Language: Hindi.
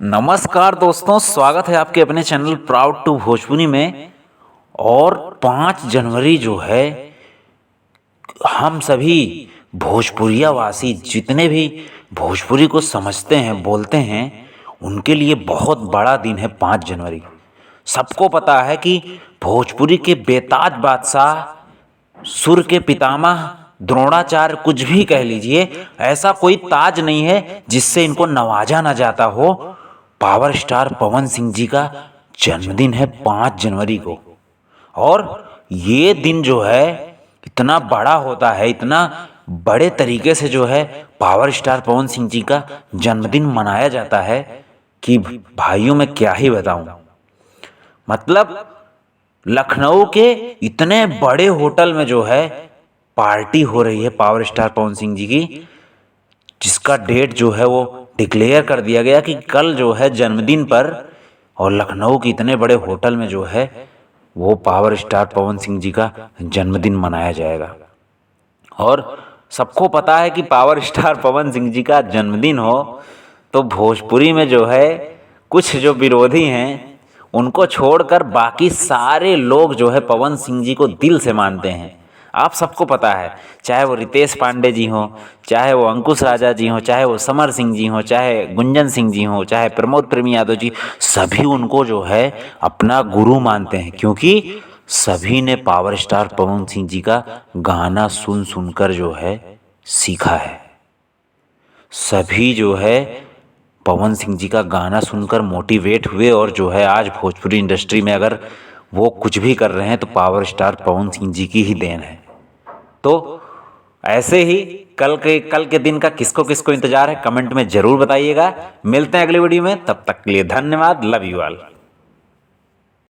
नमस्कार दोस्तों, स्वागत है आपके अपने चैनल प्राउड टू भोजपुरी में। और 5 जनवरी जो है, हम सभी भोजपुरिया वासी जितने भी भोजपुरी को समझते हैं, बोलते हैं, उनके लिए बहुत बड़ा दिन है 5 जनवरी। सबको पता है कि भोजपुरी के बेताज बादशाह, सुर के पितामह द्रोणाचार्य, कुछ भी कह लीजिए, ऐसा कोई ताज नहीं है जिससे इनको नवाजा ना जाता हो। पावर स्टार पवन सिंह जी का जन्मदिन है 5 जनवरी को। और ये दिन जो है इतना बड़ा होता है, इतना बड़े तरीके से जो है पावर स्टार पवन सिंह जी का जन्मदिन मनाया जाता है कि भाइयों मैं क्या ही बताऊं। मतलब लखनऊ के इतने बड़े होटल में जो है पार्टी हो रही है पावर स्टार पवन सिंह जी की, जिसका डेट जो है वो डिक्लेयर कर दिया गया कि कल जो है जन्मदिन पर, और लखनऊ के इतने बड़े होटल में जो है वो पावर स्टार पवन सिंह जी का जन्मदिन मनाया जाएगा। और सबको पता है कि पावर स्टार पवन सिंह जी का जन्मदिन हो तो भोजपुरी में जो है कुछ जो विरोधी हैं उनको छोड़कर बाकी सारे लोग जो है पवन सिंह जी को दिल से मानते हैं। आप सबको पता है, चाहे वो रितेश पांडे जी हों, चाहे वो अंकुश राजा जी हों, चाहे वो समर सिंह जी हों, चाहे गुंजन सिंह जी हों, चाहे प्रमोद प्रेमी यादव जी, सभी उनको जो है अपना गुरु मानते हैं, क्योंकि सभी ने पावर स्टार पवन सिंह जी का गाना सुन सुनकर जो है सीखा है। सभी जो है पवन सिंह जी का गाना सुनकर मोटिवेट हुए, और जो है आज भोजपुरी इंडस्ट्री में अगर वो कुछ भी कर रहे हैं तो पावर स्टार पवन सिंह जी की ही देन है। तो ऐसे ही कल के दिन का किसको किसको इंतजार है, कमेंट में जरूर बताइएगा। मिलते हैं अगली वीडियो में, तब तक के लिए धन्यवाद। Love you all.